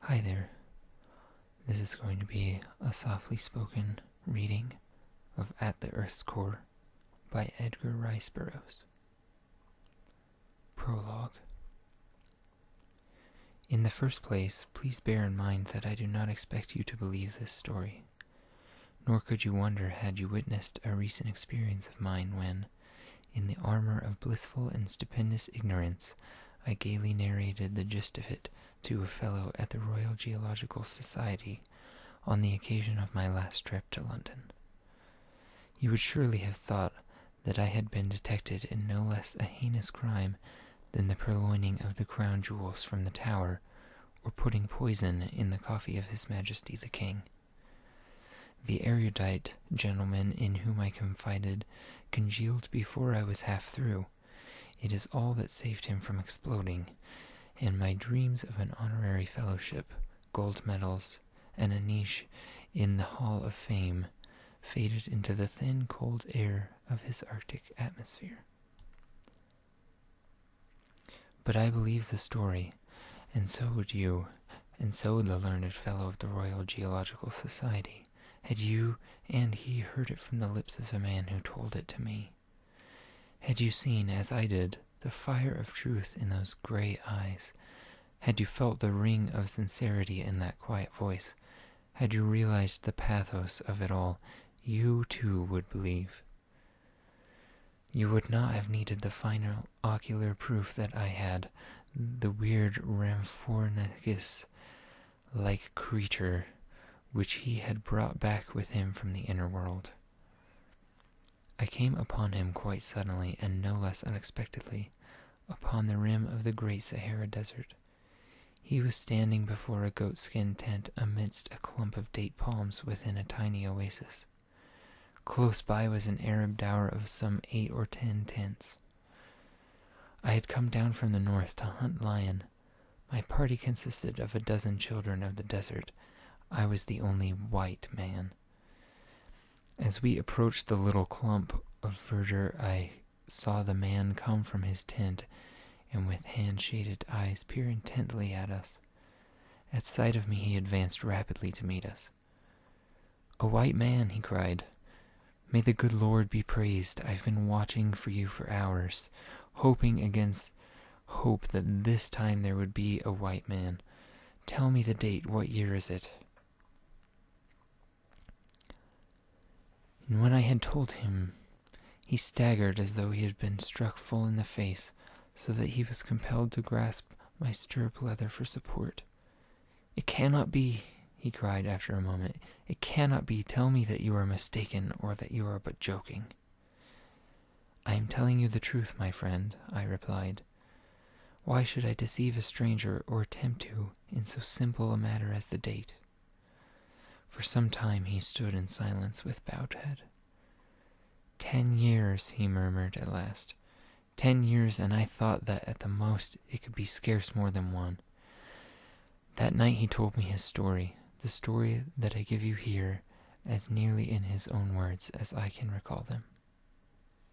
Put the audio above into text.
Hi there. This is going to be a softly spoken reading of At the Earth's Core by Edgar Rice Burroughs. Prologue. In the first place, please bear in mind that I do not expect you to believe this story, nor could you wonder had you witnessed a recent experience of mine when, in the armor of blissful and stupendous ignorance, I gaily narrated the gist of it to a fellow at the Royal Geological Society on the occasion of my last trip to London. You would surely have thought that I had been detected in no less a heinous crime than the purloining of the crown jewels from the Tower, or putting poison in the coffee of His Majesty the King. The erudite gentleman in whom I confided congealed before I was half through. It is all that saved him from exploding, and my dreams of an honorary fellowship, gold medals, and a niche in the Hall of Fame faded into the thin, cold air of his Arctic atmosphere. But I believe the story, and so would you, and so would the learned fellow of the Royal Geological Society, had you and he heard it from the lips of the man who told it to me. Had you seen, as I did, the fire of truth in those gray eyes, had you felt the ring of sincerity in that quiet voice, had you realized the pathos of it all, you too would believe. You would not have needed the final ocular proof that I had, the weird Rhamphorhynchus-like creature which he had brought back with him from the inner world. I came upon him quite suddenly, and no less unexpectedly, upon the rim of the great Sahara Desert. He was standing before a goatskin tent amidst a clump of date palms within a tiny oasis. Close by was an Arab dower of some 8 or 10 tents. I had come down from the north to hunt lion. My party consisted of a dozen children of the desert. I was the only white man. As we approached the little clump of verdure, I saw the man come from his tent and with hand-shaded eyes peer intently at us. At sight of me he advanced rapidly to meet us. "A white man," he cried. "May the good Lord be praised. I've been watching for you for hours, hoping against hope that this time there would be a white man. Tell me the date. What year is it?" And when I had told him, he staggered as though he had been struck full in the face, so that he was compelled to grasp my stirrup leather for support. "It cannot be," he cried after a moment. "It cannot be. Tell me that you are mistaken, or that you are but joking." "I am telling you the truth, my friend," I replied. "Why should I deceive a stranger or attempt to in so simple a matter as the date?" For some time he stood in silence with bowed head. 10 years, he murmured at last. 10 years, and I thought that at the most it could be scarce more than one. That night he told me his story, the story that I give you here, as nearly in his own words as I can recall them.